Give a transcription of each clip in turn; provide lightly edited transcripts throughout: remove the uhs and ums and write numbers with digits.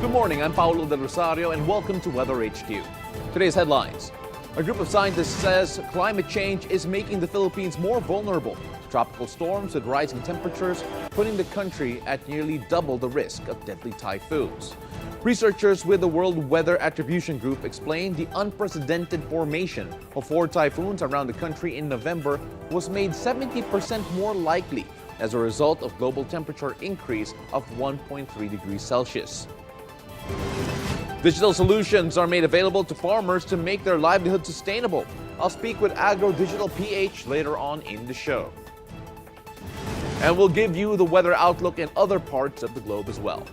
Good morning, I'm Paolo del Rosario and welcome to WeatherHQ. Today's headlines. A group of scientists says climate change is making the Philippines more vulnerable to tropical storms with rising temperatures, putting the country at nearly double the risk of deadly typhoons. Researchers with the World Weather Attribution Group explained the unprecedented formation of 4 typhoons around the country in November was made 70% more likely as a result of global temperature increase of 1.3 degrees Celsius. Digital solutions are made available to farmers to make their livelihood sustainable. I'll speak with Agro Digital PH later on in the show. And we'll give you the weather outlook in other parts of the globe as well.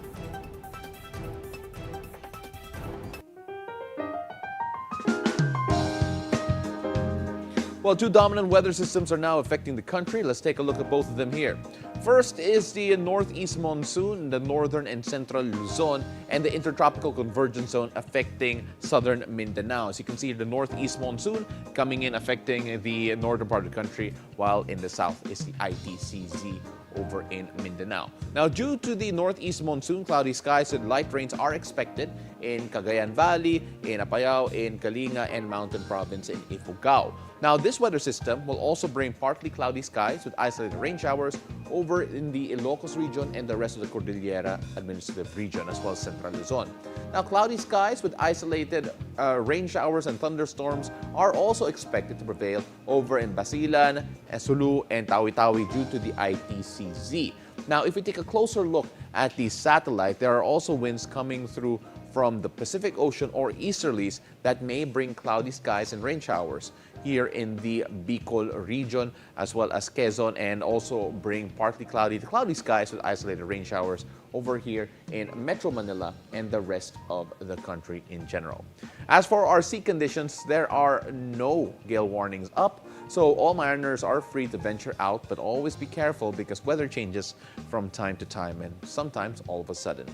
Well, 2 dominant weather systems are now affecting the country. Let's take a look at both of them here. First is the northeast monsoon in the northern and central Luzon and the intertropical convergence zone affecting southern Mindanao. As you can see, the northeast monsoon coming in affecting the northern part of the country, while in the south is the ITCZ over in Mindanao. Now, due to the northeast monsoon, cloudy skies and light rains are expected in Cagayan Valley, in Apayao, in Kalinga, and Mountain Province in Ifugao. Now, this weather system will also bring partly cloudy skies with isolated rain showers over in the Ilocos region and the rest of the Cordillera Administrative Region, as well as Central Luzon. Now, cloudy skies with isolated rain showers and thunderstorms are also expected to prevail over in Basilan, Sulu, and Tawi-Tawi due to the ITCZ. Now, if we take a closer look at the satellite, there are also winds coming through from the Pacific Ocean or easterlies that may bring cloudy skies and rain showers here in the Bicol region, as well as Quezon, and also bring partly cloudy to cloudy skies with isolated rain showers over here in Metro Manila and the rest of the country in general. As for our sea conditions, there are no gale warnings up, so all mariners are free to venture out, but always be careful because weather changes from time to time and sometimes all of a sudden.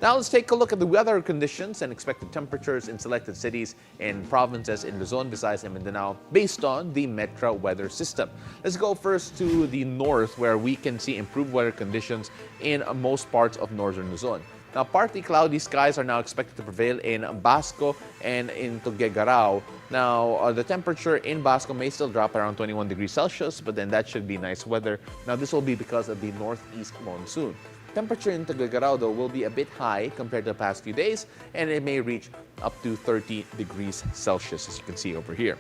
Now let's take a look at the weather conditions and expected temperatures in selected cities and provinces in Luzon, Visayas, and Mindanao based on the Metro weather system. Let's go first to the north, where we can see improved weather conditions in most parts of northern Luzon. Now, partly cloudy skies are now expected to prevail in Basco and in Tuguegarao. Now, the temperature in Basco may still drop around 21 degrees Celsius, but then that should be nice weather. Now, this will be because of the northeast monsoon. Temperature in Tuguegarao, though, will be a bit high compared to the past few days, and it may reach up to 30 degrees Celsius, as you can see over here.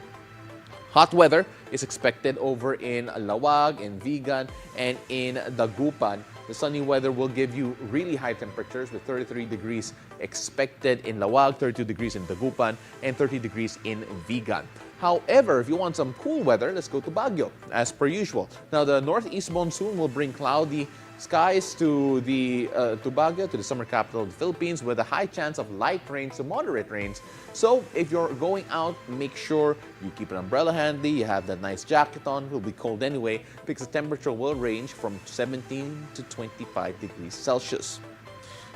Hot weather is expected over in Lawag, in Vigan, and in Dagupan. The sunny weather will give you really high temperatures with 33 degrees expected in Lawag, 32 degrees in Dagupan, and 30 degrees in Vigan. However, if you want some cool weather, let's go to Baguio, as per usual. Now, the northeast monsoon will bring cloudy skies to Baguio, to the summer capital of the Philippines, with a high chance of light rains to moderate rains. So if you're going out, make sure you keep an umbrella handy, you have that nice jacket on. It will be cold anyway because the temperature will range from 17 to 25 degrees Celsius.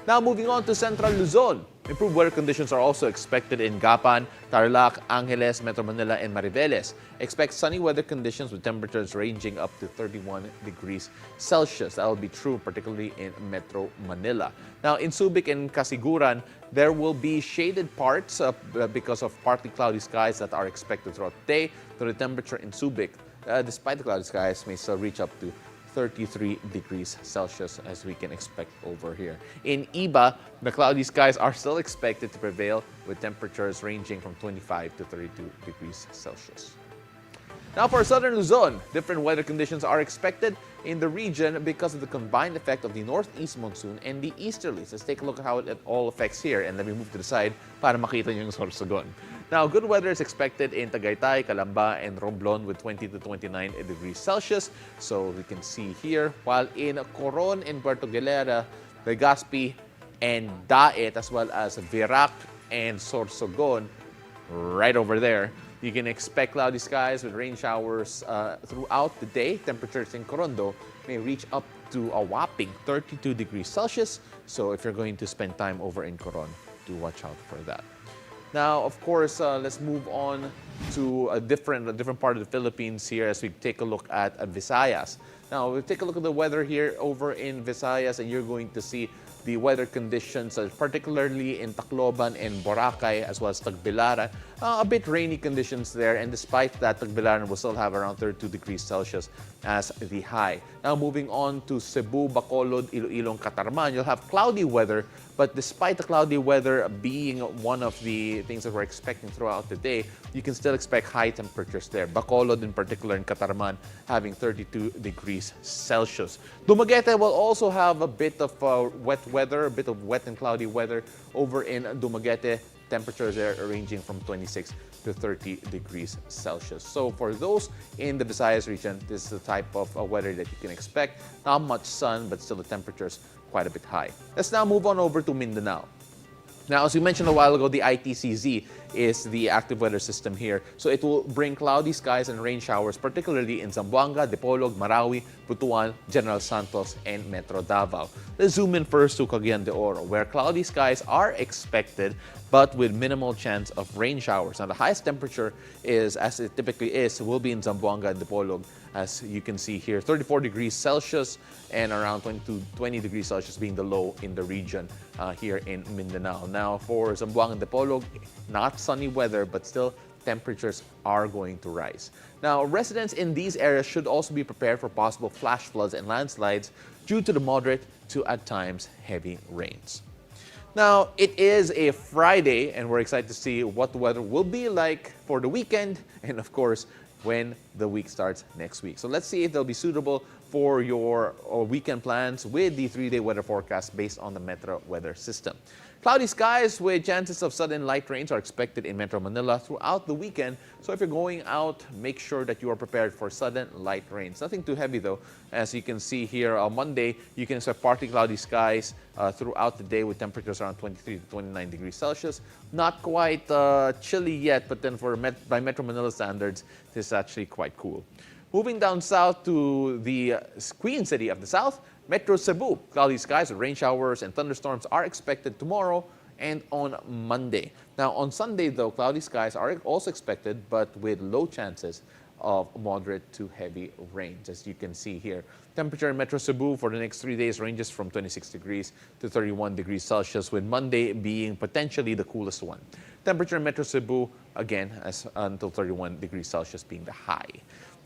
Now, moving on to Central Luzon. Improved weather conditions are also expected in Gapan, Tarlac, Angeles, Metro Manila, and Mariveles. Expect sunny weather conditions with temperatures ranging up to 31 degrees Celsius. That will be true particularly in Metro Manila. Now, in Subic and Casiguran, there will be shaded parts because of partly cloudy skies that are expected throughout the day. So the temperature in Subic, despite the cloudy skies, may still reach up to 33 degrees Celsius, as we can expect over here. In Iba, the cloudy skies are still expected to prevail with temperatures ranging from 25 to 32 degrees Celsius. Now, for southern Luzon, different weather conditions are expected in the region because of the combined effect of the northeast monsoon and the easterlies. Let's take a look at how it all affects here, and let me move to the side para makita nyo yung Sorsogon. Now, good weather is expected in Tagaytay, Calamba, and Romblon with 20 to 29 degrees Celsius. So we can see here, while in Coron and Puerto Galera, Legazpi, and Daet, as well as Virac and Sorsogon, right over there, you can expect cloudy skies with rain showers throughout the day. Temperatures in Corondo may reach up to a whopping 32 degrees Celsius. So if you're going to spend time over in Coron, do watch out for that. Now, of course, let's move on to a different part of the Philippines here as we take a look at Visayas. Now, we'll take a look at the weather here over in Visayas, and you're going to see the weather conditions, particularly in Tacloban and Boracay, as well as Tagbilaran. A bit rainy conditions there, and despite that, Tagbilaran will still have around 32 degrees Celsius as the high. Now moving on to Cebu, Bacolod, Iloilo, Catarman, you'll have cloudy weather, but despite the cloudy weather being one of the things that we're expecting throughout the day, you can still expect high temperatures there. Bacolod in particular and Catarman having 32 degrees Celsius. Dumaguete will also have a bit of wet weather, a bit of wet and cloudy weather over in Dumaguete. Temperatures there ranging from 26 to 30 degrees Celsius. So for those in the Visayas region, this is the type of weather that you can expect. Not much sun, but still the temperatures quite a bit high. Let's now move on over to Mindanao. Now, as we mentioned a while ago, the ITCZ is the active weather system here. So it will bring cloudy skies and rain showers, particularly in Zamboanga, Dipolog, Marawi, Butuan, General Santos, and Metro Davao. Let's zoom in first to Cagayan de Oro, where cloudy skies are expected, but with minimal chance of rain showers. Now, the highest temperature is, as it typically is, will be in Zamboanga and Dipolog. As you can see here, 34 degrees Celsius and around 20 degrees Celsius being the low in the region here in Mindanao. Now, for Zamboanga and Dipolog, not sunny weather, but still temperatures are going to rise. Now, residents in these areas should also be prepared for possible flash floods and landslides due to the moderate to, at times, heavy rains. Now, it is a Friday, and we're excited to see what the weather will be like for the weekend, and of course, when the week starts next week. So let's see if they'll be suitable for your weekend plans with the 3-day weather forecast based on the Metro weather system. Cloudy skies with chances of sudden light rains are expected in Metro Manila throughout the weekend. So if you're going out, make sure that you are prepared for sudden light rains. Nothing too heavy though. As you can see here on Monday, you can expect partly cloudy skies throughout the day with temperatures around 23 to 29 degrees Celsius. Not quite chilly yet, but then by Metro Manila standards, this is actually quite cool. Moving down south to the Queen City of the South, Metro Cebu. Cloudy skies with rain showers and thunderstorms are expected tomorrow and on Monday. Now, on Sunday, though, cloudy skies are also expected, but with low chances of moderate to heavy rains, as you can see here. Temperature in Metro Cebu for the next 3 days ranges from 26 degrees to 31 degrees Celsius, with Monday being potentially the coolest one. Temperature in Metro Cebu, again, until 31 degrees Celsius being the high.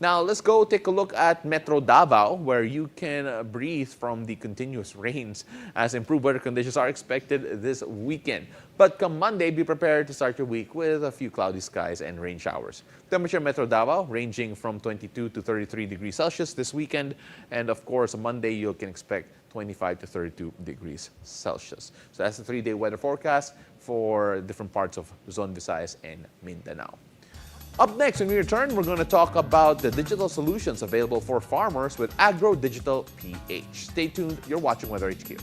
Now, let's go take a look at Metro Davao, where you can breathe from the continuous rains as improved weather conditions are expected this weekend. But come Monday, be prepared to start your week with a few cloudy skies and rain showers. Temperature in Metro Davao ranging from 22 to 33 degrees Celsius this weekend. And of course, Monday, you can expect 25 to 32 degrees Celsius. So that's the 3-day weather forecast for different parts of Luzon, Visayas, and Mindanao. Up next, when we return, we're going to talk about the digital solutions available for farmers with Agro Digital PH. Stay tuned. You're watching WeatherHQ.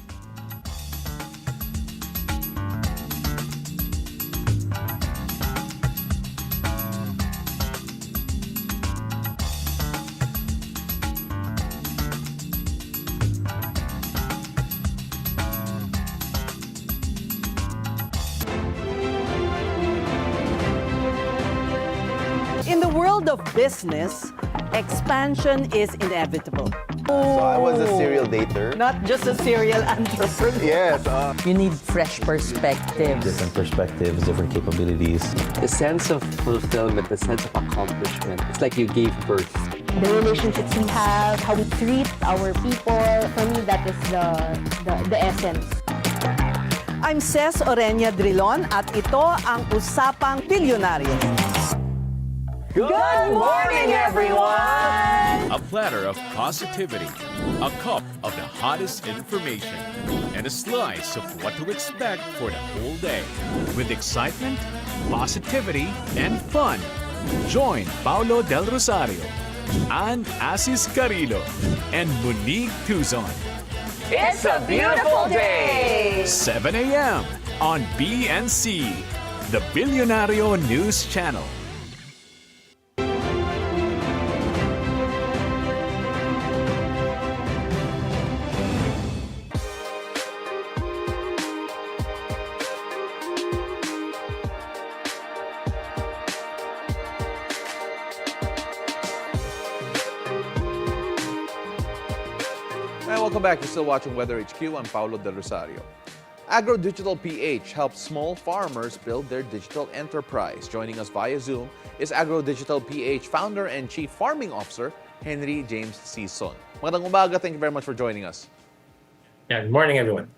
In the world of business, expansion is inevitable. So I was a serial dater. Not just a serial entrepreneur. Yes. You need fresh perspectives. Different perspectives, different capabilities. The sense of fulfillment, the sense of accomplishment. It's like you gave birth. The relationships we have, how we treat our people. For me, that is the essence. I'm Ces Orenia Drilon at ito ang Usapang Bilyonaryo. Good morning, everyone! A platter of positivity, a cup of the hottest information, and a slice of what to expect for the whole day. With excitement, positivity, and fun. Join Paolo del Rosario, Ann Asis Carrillo, and Monique Tuzon. It's a beautiful day! 7 a.m. on BNC, the Bilyonaryo News Channel. welcome back. You're still watching WeatherHQ. I'm Paolo del Rosario. Agro Digital PH helps small farmers build their digital enterprise. Joining us via Zoom is Agro Digital PH founder and chief farming officer, Henry James Sison. Magandang umaga. Thank you very much for joining us. Yeah, good morning, everyone.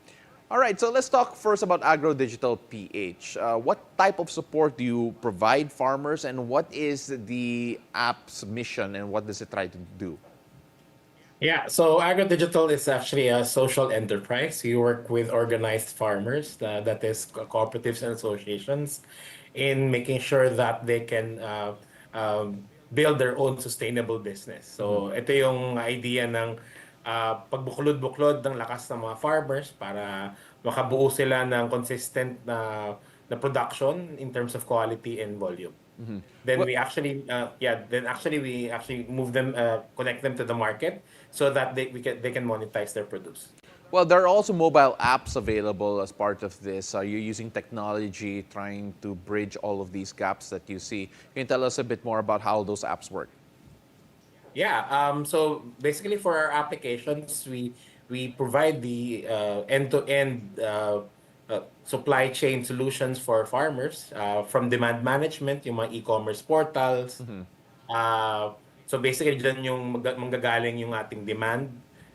All right, so let's talk first about Agro Digital PH. What type of support do you provide farmers, and what is the app's mission, and what does it try to do? Yeah, so AgroDigital is actually a social enterprise. We work with organized farmers, that is cooperatives and associations, in making sure that they can build their own sustainable business. So ito yung idea ng pagbuklod-buklod ng lakas ng mga farmers para makabuo sila ng consistent na production in terms of quality and volume. Then we actually we actually move them, connect them to the market so that they can monetize their produce. Well, there are also mobile apps available as part of this. Are you using technology trying to bridge all of these gaps that you see? Can you tell us a bit more about how those apps work? Yeah, so basically for our applications, we provide the end-to-end supply chain solutions for farmers, from demand management, yung mga e-commerce portals. So basically, dyan yung manggagaling yung ating demand.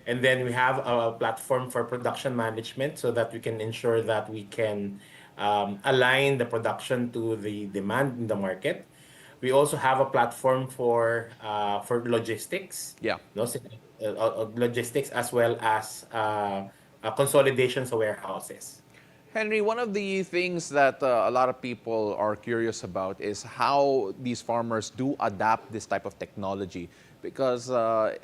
And then we have a platform for production management so that we can ensure that we can align the production to the demand in the market. We also have a platform for logistics. Yeah. No, logistics as well as consolidations of warehouses. Henry, one of the things that a lot of people are curious about is how these farmers do adapt this type of technology, because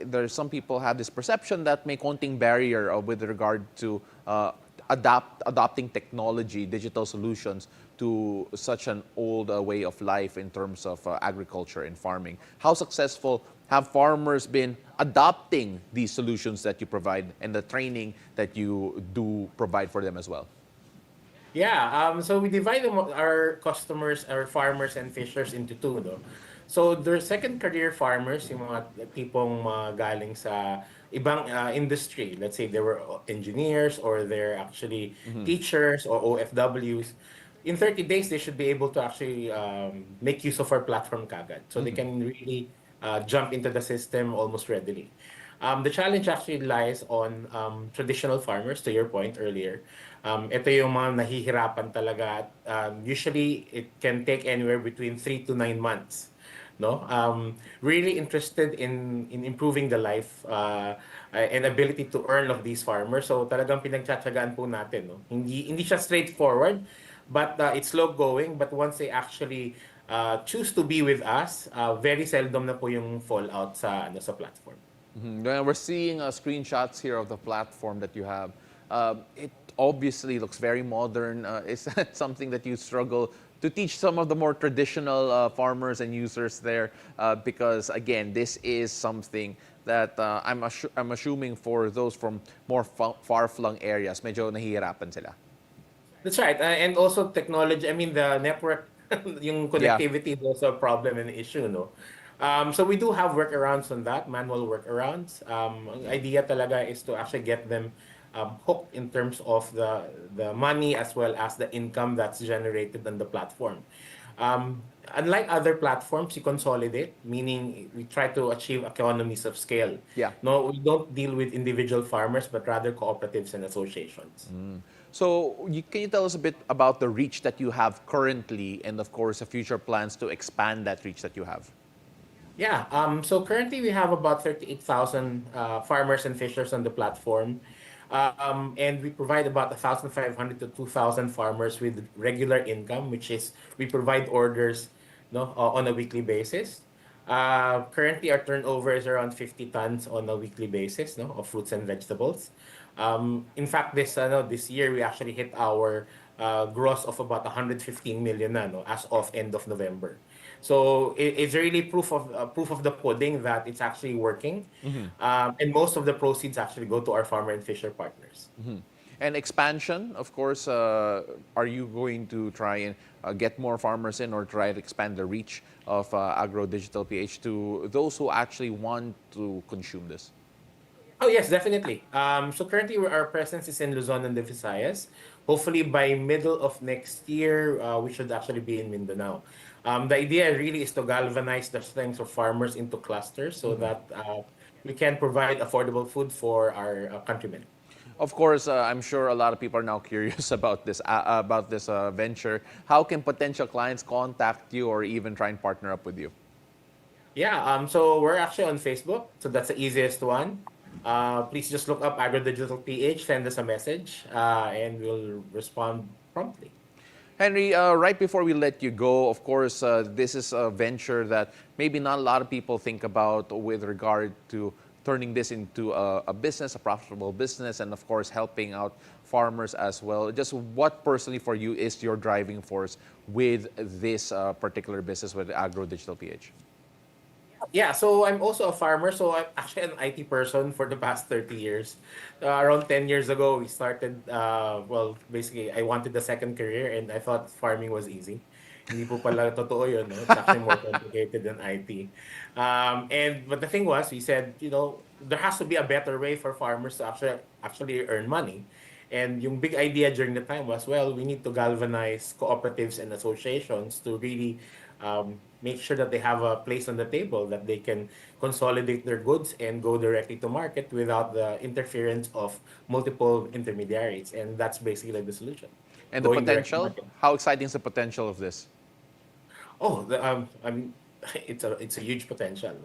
there's some people have this perception that may konting barrier with regard to adopting technology, digital solutions to such an old way of life in terms of agriculture and farming. How successful have farmers been adopting these solutions that you provide and the training that you do provide for them as well? Yeah, so we divide our customers, our farmers and fishers into two, no? So there's second career farmers, yung mga tipong galing sa ibang industry. Let's say they were engineers or they're actually teachers or OFWs. In 30 days, they should be able to actually make use of our platform kagad. So they can really jump into the system almost readily. The challenge actually lies on traditional farmers, to your point earlier. Ito yung mga nahihirapan talaga. Usually, it can take anywhere between 3 to 9 months. No, really interested in improving the life and ability to earn of these farmers. So talagang pinagtsatsagaan po natin. No? Hindi siya straightforward, but it's slow going. But once they actually choose to be with us, very seldom na po yung fallout sa platform. We're seeing screenshots here of the platform that you have. It obviously looks very modern. Is that something that you struggle to teach some of the more traditional farmers and users there? Because again, this is something that I'm assuming for those from more far-flung areas, medyo nahihirapan sila. That's right. And also technology, I mean the network, yung connectivity is also a problem and issue, no? So we do have workarounds on that, manual workarounds. Ang idea talaga is to actually get them hooked in terms of the money as well as the income that's generated on the platform. Unlike other platforms, you consolidate, meaning we try to achieve economies of scale. Yeah. No, we don't deal with individual farmers, but rather cooperatives and associations. So can you tell us a bit about the reach that you have currently and of course the future plans to expand that reach that you have? Yeah, so currently we have about 38,000 farmers and fishers on the platform. And we provide about 1,500 to 2,000 farmers with regular income, which is we provide orders, no, on a weekly basis. Currently, our turnover is around 50 tons on a weekly basis, no, of fruits and vegetables. In fact, this year we actually hit our gross of about 115 million na, no, as of end of November. So it's really proof of the pudding that it's actually working, and most of the proceeds actually go to our farmer and fisher partners. And expansion, of course, are you going to try and get more farmers in or try to expand the reach of Agro Digital PH to those who actually want to consume this? Oh yes, definitely. So currently our presence is in Luzon and the Visayas. Hopefully by middle of next year, we should actually be in Mindanao. The idea really is to galvanize the strengths of farmers into clusters so that we can provide affordable food for our countrymen. Of course, I'm sure a lot of people are now curious about this venture. How can potential clients contact you or even try and partner up with you? Yeah, so we're actually on Facebook, so that's the easiest one. Please just look up AgroDigital PH, send us a message, and we'll respond promptly. Henry, right before we let you go, of course, this is a venture that maybe not a lot of people think about with regard to turning this into a business, a profitable business, and of course, helping out farmers as well. Just what personally for you is your driving force with this particular business with AgroDigital PH? Yeah, so I'm also a farmer. So I'm actually an IT person for the past 30 years. Around 10 years ago, we started, well, basically, I wanted a second career and I thought farming was easy. Hindi po pala totoo yun, no? It's actually more complicated than IT. But the thing was, we said, there has to be a better way for farmers to actually earn money. And yung big idea during the time was, well, we need to galvanize cooperatives and associations to really make sure that they have a place on the table, that they can consolidate their goods and go directly to market without the interference of multiple intermediaries. And that's basically the solution. And the Going direct to potential? market. How exciting is the potential of this? Oh, I mean, it's a huge potential.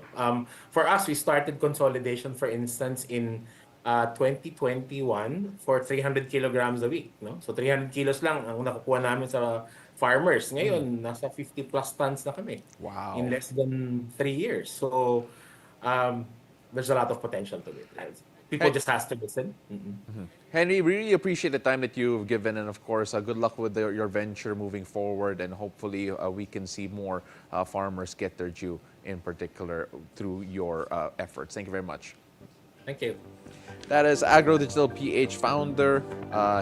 For us, we started consolidation, for instance, in 2021 for 300 kilograms a week. No? So 300 kilos lang ang nakukuha namin sa farmers. Ngayon, nasa 50 plus tons na kami Wow. in less than 3 years. So there's a lot of potential to it. People just has to listen. Henry, we really appreciate the time that you've given, and of course, good luck with your venture moving forward, and hopefully we can see more farmers get their due, in particular through your efforts. Thank you very much. Thank you. That is AgroDigital PH founder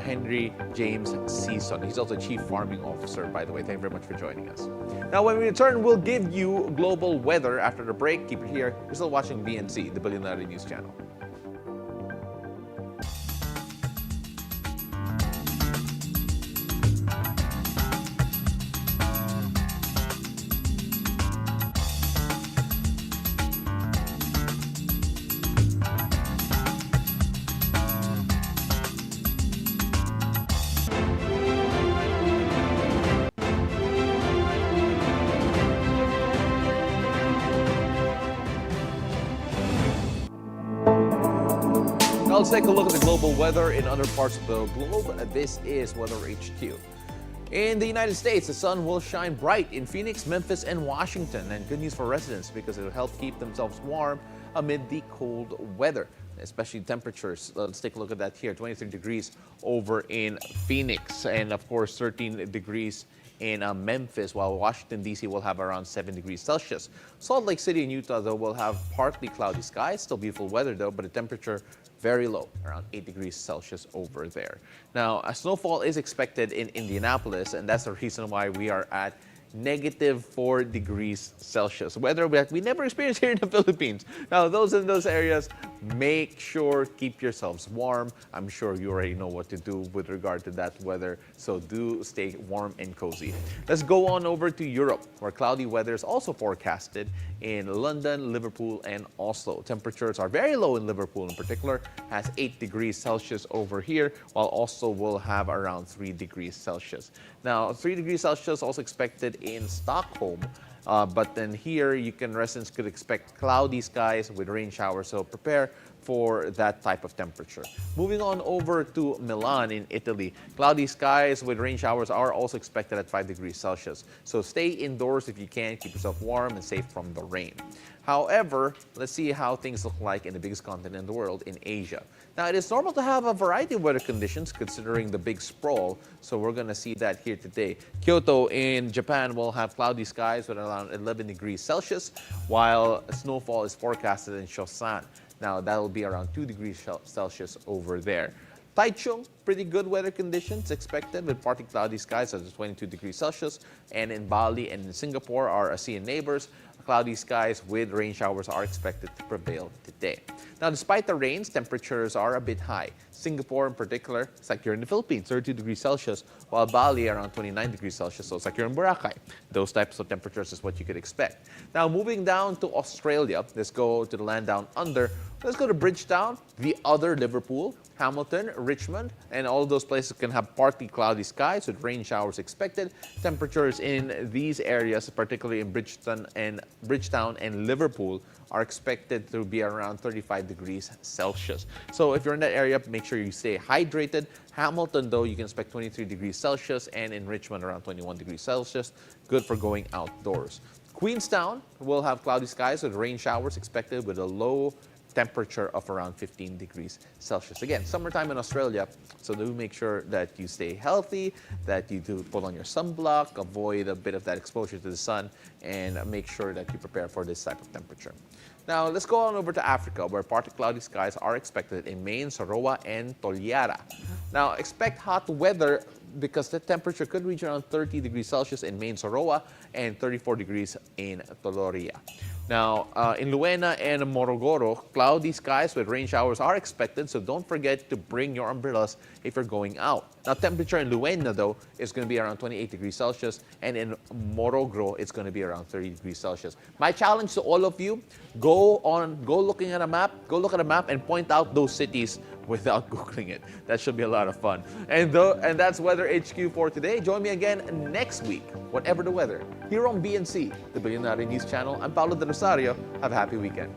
Henry James Season. He's also Chief Farming Officer, by the way. Thank you very much for joining us. Now, when we return, we'll give you global weather after the break. Keep it here. You're still watching BNC, the Bilyonaryo News Channel. Now let's take a look at the global weather in other parts of the globe. This is WeatherHQ. In the United States, the sun will shine bright in Phoenix, Memphis, and Washington. And good news for residents because it will help keep themselves warm amid the cold weather, especially temperatures. Let's take a look at that here. 23 degrees over in Phoenix, and of course 13 degrees in Memphis, while Washington, D.C. will have around 7 degrees Celsius. Salt Lake City and Utah, though, will have partly cloudy skies. Still beautiful weather, though, but the temperature very low, around 8 degrees Celsius over there. Now, a snowfall is expected in Indianapolis, and that's the reason why we are at -4 degrees Celsius. Weather we never experienced here in the Philippines. Now, those in those areas, make sure keep yourselves warm. I'm sure you already know what to do with regard to that weather, so do stay warm and cozy. Let's go on over to Europe, where cloudy weather is also forecasted in London, Liverpool, and Oslo. Temperatures are very low in Liverpool in particular, has 8 degrees Celsius over here, while Oslo will have around 3 degrees Celsius. Now, 3 degrees Celsius also expected in Stockholm. But then here, residents could expect cloudy skies with rain showers, so prepare for that type of temperature. Moving on over to Milan in Italy. Cloudy skies with rain showers are also expected at 5 degrees Celsius. So stay indoors if you can, keep yourself warm and safe from the rain. However, let's see how things look like in the biggest continent in the world, in Asia. Now, it is normal to have a variety of weather conditions considering the big sprawl, so we're going to see that here today. Kyoto in Japan will have cloudy skies with around 11 degrees Celsius, while snowfall is forecasted in Shosan. Now, that will be around 2 degrees Celsius over there. Taichung, pretty good weather conditions expected with partly cloudy skies at 22 degrees Celsius. And in Bali and in Singapore, our ASEAN neighbors, Cloudy skies with rain showers are expected to prevail today. Now, despite the rains, temperatures are a bit high. Singapore in particular, it's like you're in the Philippines, 32 degrees Celsius, while Bali around 29 degrees Celsius, so it's like you're in Boracay. Those types of temperatures is what you could expect. Now, moving down to Australia, let's go to the land down under. Let's go to Bridgetown, the other Liverpool, Hamilton, Richmond, and all of those places can have partly cloudy skies with rain showers expected. Temperatures in these areas, particularly in Bridgetown and Liverpool, are expected to be around 35 degrees Celsius. So if you're in that area, make sure you stay hydrated. Hamilton, though, you can expect 23 degrees Celsius, and in Richmond, around 21 degrees Celsius. Good for going outdoors. Queenstown will have cloudy skies with rain showers expected with a low temperature of around 15 degrees Celsius. Again, summertime in Australia, so do make sure that you stay healthy, that you do put on your sunblock, avoid a bit of that exposure to the sun, and make sure that you prepare for this type of temperature. Now, let's go on over to Africa, where partly cloudy skies are expected in Maine, Saroa, and Toliara. Now, expect hot weather because the temperature could reach around 30 degrees Celsius in Maine, Saroa, and 34 degrees in Toloria. Now, in Luena and Morogoro, cloudy skies with rain showers are expected, so don't forget to bring your umbrellas if you're going out. Now, temperature in Luena, though, is going to be around 28 degrees Celsius, and in Morogoro, it's going to be around 30 degrees Celsius. My challenge to all of you, go look at a map and point out those cities without Googling it. That should be a lot of fun. And that's WeatherHQ for today. Join me again next week, whatever the weather, here on BNC, the Bilyonaryo News Channel. I'm Paolo del Rosario. Have a happy weekend.